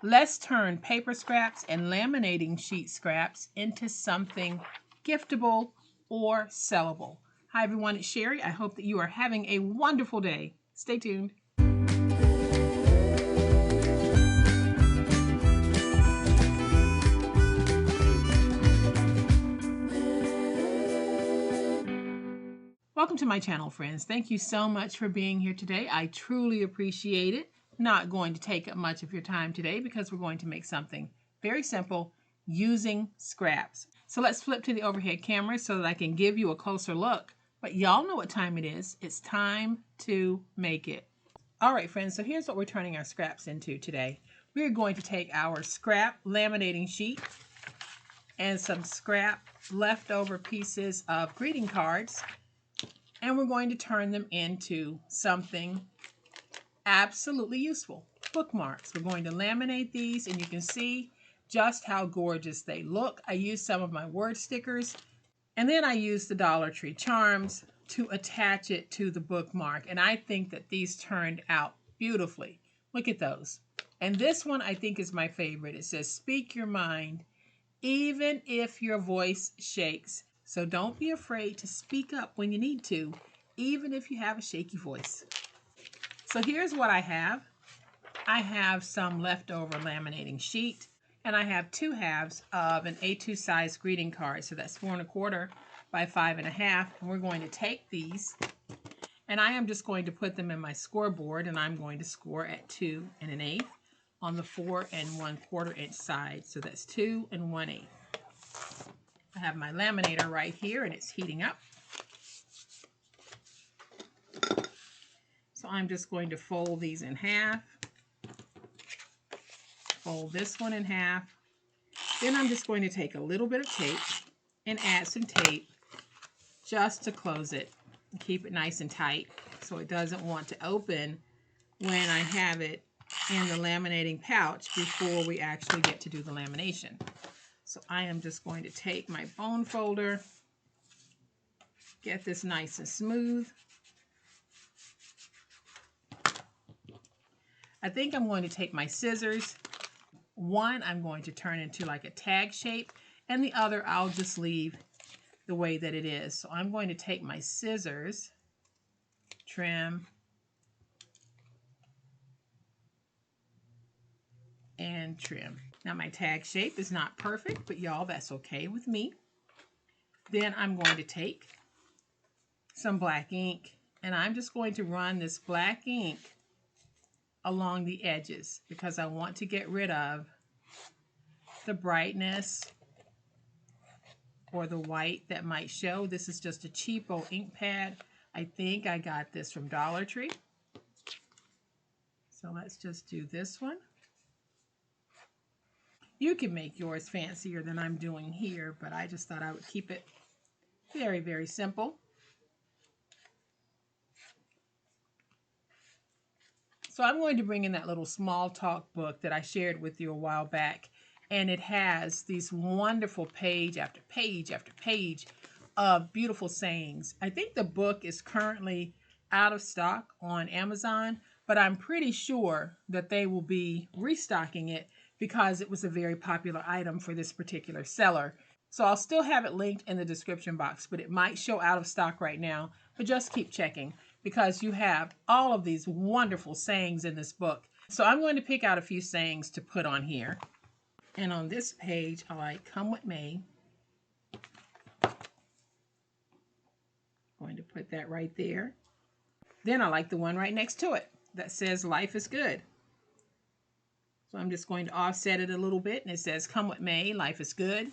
Let's turn paper scraps and laminating sheet scraps into something giftable or sellable. Hi everyone, it's Sherry. I hope that you are having a wonderful day. Stay tuned. Welcome to my channel, friends. Thank you so much for being here today. I truly appreciate it. Not going to take up much of your time today because we're going to make something very simple using scraps. So let's flip to the overhead camera so that I can give you a closer look. But y'all know what time it is. It's time to make it. All right, friends, so here's what we're turning our scraps into today. We're going to take our scrap laminating sheet and some scrap leftover pieces of greeting cards, and we're going to turn them into something absolutely useful. Bookmarks. We're going to laminate these, and you can see just how gorgeous they look. I used some of my word stickers, and then I used the Dollar Tree charms to attach it to the bookmark, and I think that these turned out beautifully. Look at those. And this one I think is my favorite. It says, "Speak your mind, even if your voice shakes." So don't be afraid to speak up when you need to, even if you have a shaky voice. So here's what I have. I have some leftover laminating sheet, and I have 2/2 of an A2 size greeting card. So that's 4 1/4 by 5 1/2. And we're going to take these, and I am just going to put them in my scoreboard, and I'm going to score at 2 1/8 on the 4 1/4 inch side. So that's 2 1/8. I have my laminator right here, and it's heating up. So I'm just going to fold these in half. Fold this one in half. Then I'm just going to take a little bit of tape and add some tape just to close it and keep it nice and tight so it doesn't want to open when I have it in the laminating pouch before we actually get to do the lamination. So I am just going to take my bone folder, get this nice and smooth. I think I'm going to take my scissors. One I'm going to turn into like a tag shape, and the other I'll just leave the way that it is. So I'm going to take my scissors, trim, and trim. Now my tag shape is not perfect, but y'all, that's okay with me. Then I'm going to take some black ink, and I'm just going to run this black ink along the edges because I want to get rid of the brightness or the white that might show. This is just a cheapo ink pad. I think I got this from Dollar Tree. So let's just do this one. You can make yours fancier than I'm doing here, but I just thought I would keep it very, very simple. So I'm going to bring in that little small talk book that I shared with you a while back, and it has these wonderful page after page after page of beautiful sayings. I think the book is currently out of stock on Amazon, but I'm pretty sure that they will be restocking it because it was a very popular item for this particular seller. So I'll still have it linked in the description box, but it might show out of stock right now, but just keep checking because you have all of these wonderful sayings in this book. So I'm going to pick out a few sayings to put on here. And on this page, I like "Come What May." Going to put that right there. Then I like the one right next to it that says "Life is Good." So I'm just going to offset it a little bit, and it says "Come what may, life is good."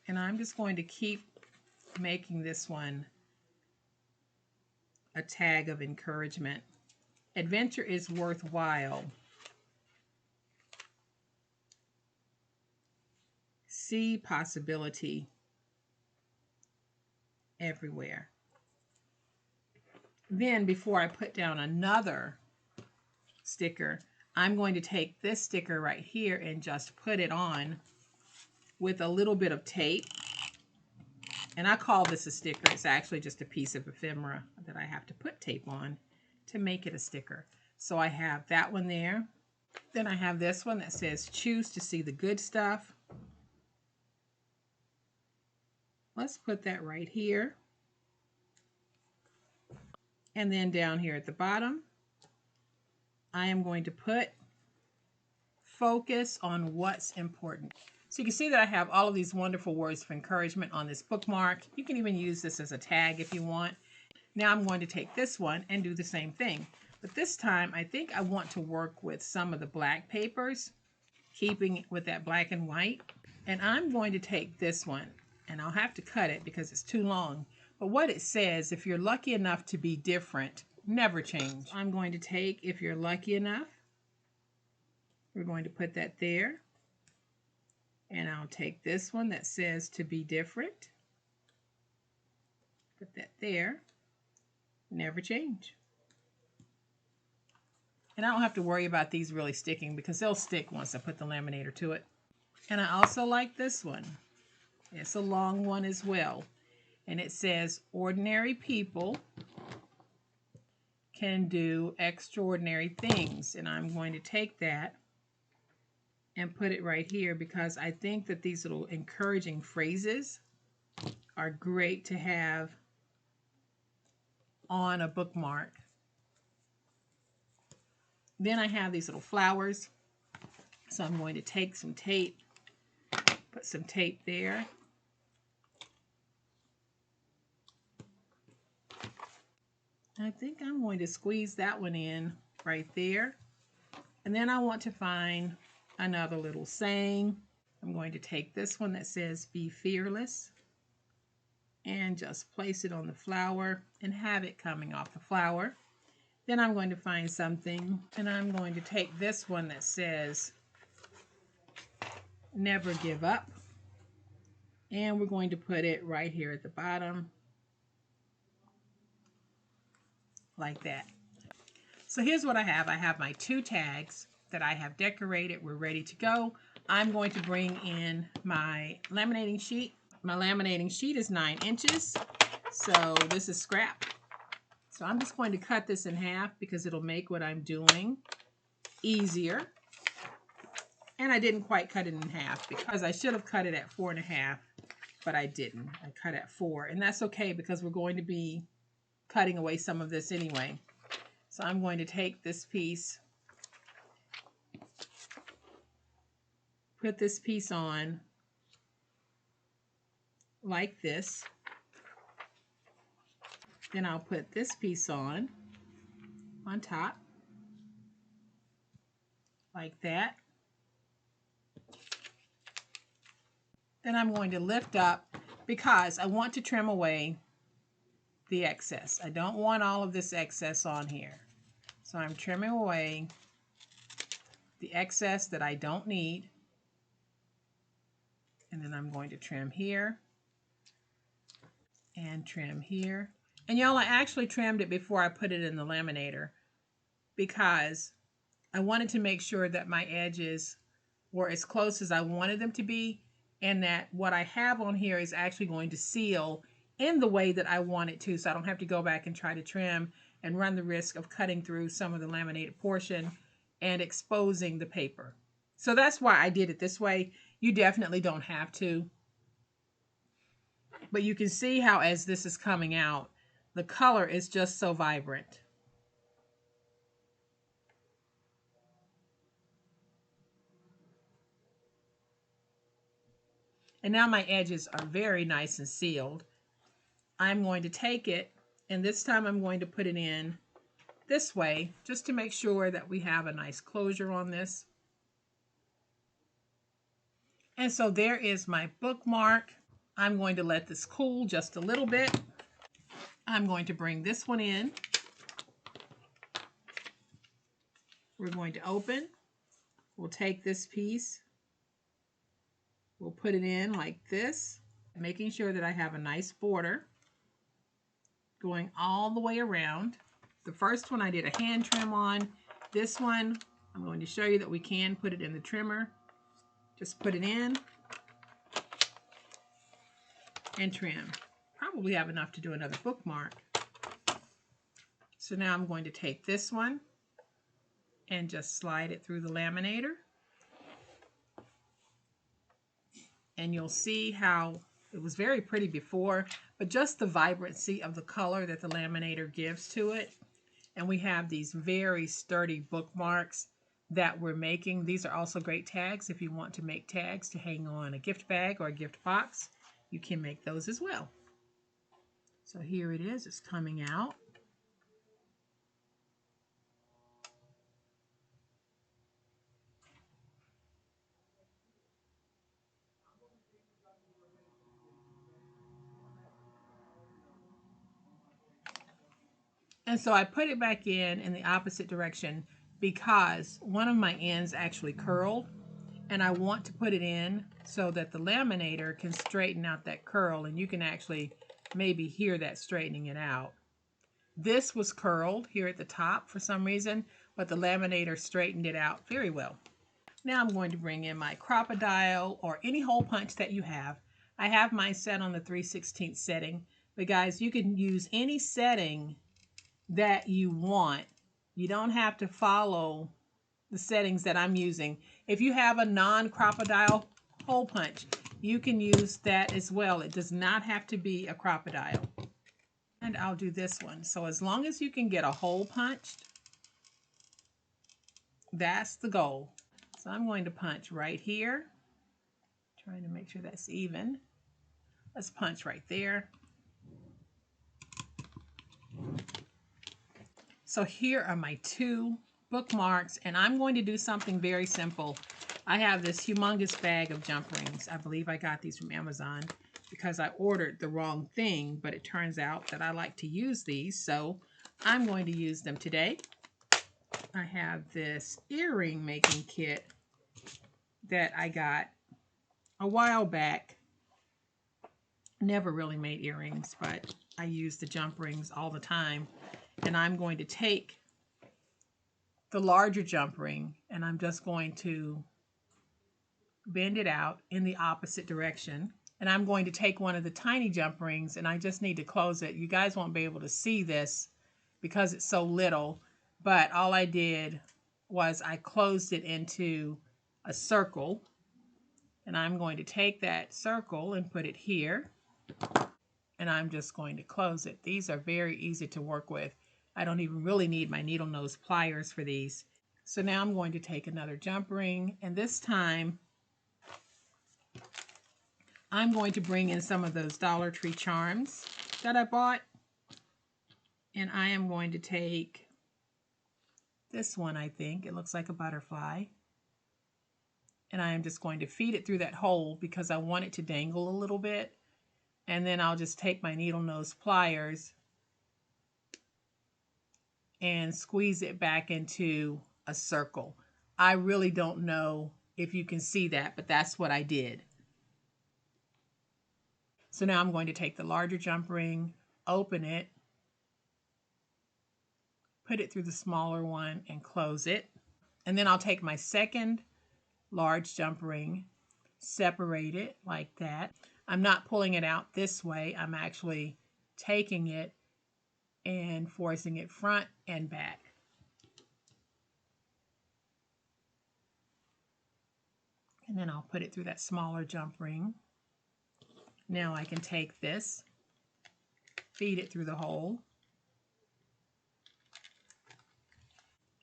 And I'm just going to keep making this one a tag of encouragement. Adventure is worthwhile. See possibility everywhere. Then before I put down another sticker, I'm going to take this sticker right here and just put it on with a little bit of tape. And I call this a sticker. It's actually just a piece of ephemera that I have to put tape on to make it a sticker. So I have that one there. Then I have this one that says choose to see the good stuff. Let's put that right here. And then down here at the bottom, I am going to put focus on what's important. So you can see that I have all of these wonderful words of encouragement on this bookmark. You can even use this as a tag if you want. Now I'm going to take this one and do the same thing. But this time, I think I want to work with some of the black papers, keeping with that black and white. And I'm going to take this one, and I'll have to cut it because it's too long. But what it says, if you're lucky enough to be different, never change. I'm going to take, if you're lucky enough, we're going to put that there. And I'll take this one that says to be different. Put that there. Never change. And I don't have to worry about these really sticking because they'll stick once I put the laminator to it. And I also like this one. It's a long one as well. And it says, ordinary people can do extraordinary things. And I'm going to take that and put it right here because I think that these little encouraging phrases are great to have on a bookmark. Then I have these little flowers. So I'm going to take some tape, put some tape there. I think I'm going to squeeze that one in right there. And then I want to find another little saying. I'm going to take this one that says be fearless and just place it on the flower and have it coming off the flower. Then I'm going to find something, and I'm going to take this one that says never give up, and we're going to put it right here at the bottom like that. So here's what I have. I have my 2 tags that I have decorated. We're ready to go. I'm going to bring in my laminating sheet. My laminating sheet is 9 inches, so this is scrap. So I'm just going to cut this in half because it'll make what I'm doing easier. And I didn't quite cut it in half because I should have cut it at 4.5, but I didn't. I cut at 4, and that's okay because we're going to be cutting away some of this anyway. So I'm going to take this piece, put this piece on like this. Then I'll put this piece on top like that. Then I'm going to lift up because I want to trim away the excess. I don't want all of this excess on here. So I'm trimming away the excess that I don't need. And then I'm going to trim here and trim here. And y'all, I actually trimmed it before I put it in the laminator because I wanted to make sure that my edges were as close as I wanted them to be, and that what I have on here is actually going to seal in the way that I want it to, so I don't have to go back and try to trim and run the risk of cutting through some of the laminated portion and exposing the paper. So that's why I did it this way. You definitely don't have to. But you can see how as this is coming out, the color is just so vibrant. And now my edges are very nice and sealed. I'm going to take it, and this time I'm going to put it in this way, just to make sure that we have a nice closure on this. And so there is my bookmark. I'm going to let this cool just a little bit. I'm going to bring this one in. We're going to open. We'll take this piece. We'll put it in like this, making sure that I have a nice border going all the way around. The first one I did a hand trim on. This one, I'm going to show you that we can put it in the trimmer. Just put it in and trim. Probably have enough to do another bookmark. So now I'm going to take this one and just slide it through the laminator. And you'll see how it was very pretty before, but just the vibrancy of the color that the laminator gives to it. And we have these very sturdy bookmarks that we're making. These are also great tags. If you want to make tags to hang on a gift bag or a gift box, you can make those as well. So here it is, it's coming out. And so I put it back in the opposite direction because one of my ends actually curled, and I want to put it in so that the laminator can straighten out that curl, and you can actually maybe hear that straightening it out. This was curled here at the top for some reason, but the laminator straightened it out very well. Now I'm going to bring in my crocodile or any hole punch that you have. I have mine set on the 3/16 setting, but guys, you can use any setting that you want. You don't have to follow the settings that I'm using. If you have a non-crocodile hole punch, you can use that as well. It does not have to be a crocodile. And I'll do this one. So as long as you can get a hole punched, that's the goal. So I'm going to punch right here, trying to make sure that's even. Let's punch right there. So here are my two bookmarks, and I'm going to do something very simple. I have this humongous bag of jump rings. I believe I got these from Amazon because I ordered the wrong thing, but it turns out that I like to use these, so I'm going to use them today. I have this earring making kit that I got a while back. Never really made earrings, but I use the jump rings all the time. And I'm going to take the larger jump ring and I'm just going to bend it out in the opposite direction. And I'm going to take one of the tiny jump rings and I just need to close it. You guys won't be able to see this because it's so little, but all I did was I closed it into a circle. And I'm going to take that circle and put it here. And I'm just going to close it. These are very easy to work with. I don't even really need my needle nose pliers for these. So now I'm going to take another jump ring, and this time I'm going to bring in some of those Dollar Tree charms that I bought. And I am going to take this one, I think. It looks like a butterfly. And I am just going to feed it through that hole because I want it to dangle a little bit. And then I'll just take my needle nose pliers and squeeze it back into a circle. I really don't know if you can see that, but that's what I did. So now I'm going to take the larger jump ring, open it, put it through the smaller one and close it. And then I'll take my second large jump ring, separate it like that. I'm not pulling it out this way. I'm actually taking it and forcing it front and back. And then I'll put it through that smaller jump ring. Now I can take this, feed it through the hole.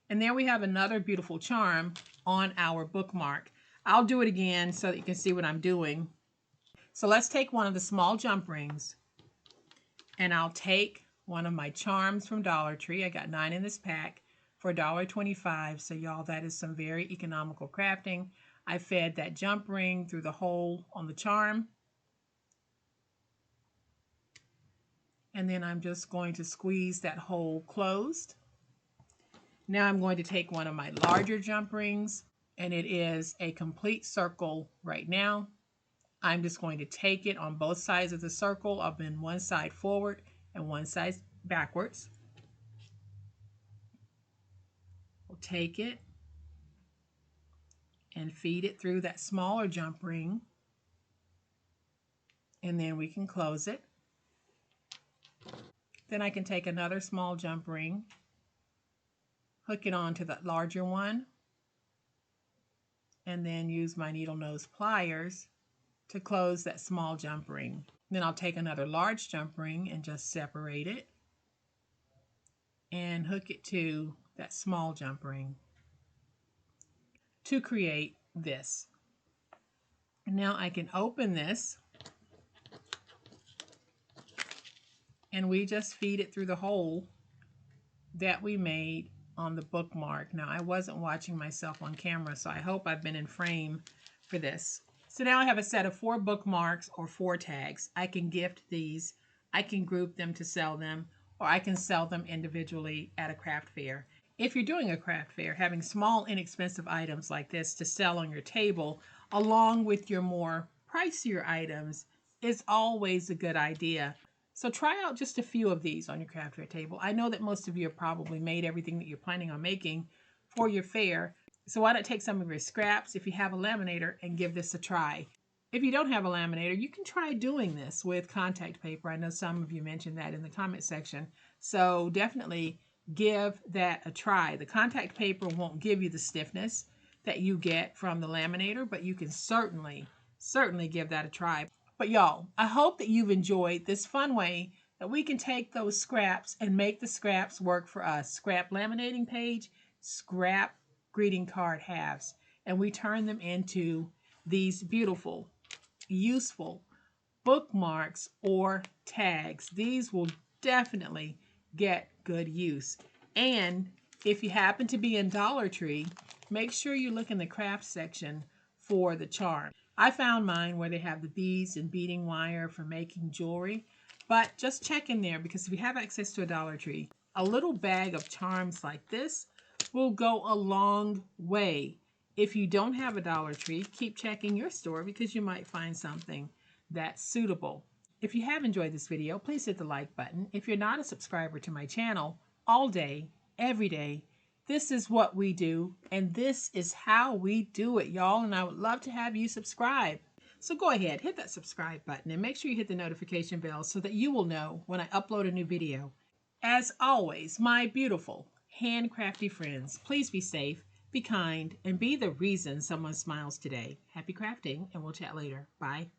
And there we have another beautiful charm on our bookmark. I'll do it again so that you can see what I'm doing. So let's take one of the small jump rings and I'll take one of my charms from Dollar Tree. I got 9 in this pack for $1.25. So y'all, that is some very economical crafting. I fed that jump ring through the hole on the charm. And then I'm just going to squeeze that hole closed. Now I'm going to take one of my larger jump rings, and it is a complete circle right now. I'm just going to take it on both sides of the circle. I'll bend one side forward and one side backwards. We'll take it and feed it through that smaller jump ring, and then we can close it. Then I can take another small jump ring, hook it onto the larger one, and then use my needle nose pliers to close that small jump ring. Then I'll take another large jump ring and just separate it and hook it to that small jump ring to create this. And now I can open this and we just feed it through the hole that we made on the bookmark. Now I wasn't watching myself on camera, so I hope I've been in frame for this. So now I have a set of 4 bookmarks or 4 tags. I can gift these, I can group them to sell them, or I can sell them individually at a craft fair. If you're doing a craft fair, having small inexpensive items like this to sell on your table along with your more pricier items is always a good idea. So try out just a few of these on your craft fair table. I know that most of you have probably made everything that you're planning on making for your fair. So why not take some of your scraps if you have a laminator and give this a try. If you don't have a laminator, you can try doing this with contact paper. I know some of you mentioned that in the comment section. So definitely give that a try. The contact paper won't give you the stiffness that you get from the laminator, but you can certainly give that a try. But y'all, I hope that you've enjoyed this fun way that we can take those scraps and make the scraps work for us. Scrap laminating page, scrap greeting card halves, and we turn them into these beautiful, useful bookmarks or tags. These will definitely get good use. And if you happen to be in Dollar Tree, make sure you look in the craft section for the charm. I found mine where they have the beads and beading wire for making jewelry, but just check in there because if you have access to a Dollar Tree, a little bag of charms like this will go a long way. If you don't have a Dollar Tree, keep checking your store because you might find something that's suitable. If you have enjoyed this video, please hit the like button. If you're not a subscriber to my channel, all day, every day, this is what we do, and this is how we do it, y'all, and I would love to have you subscribe. So go ahead, hit that subscribe button, and make sure you hit the notification bell so that you will know when I upload a new video. As always, my beautiful, handcrafty friends, please be safe, be kind, and be the reason someone smiles today. Happy crafting, and we'll chat later. Bye.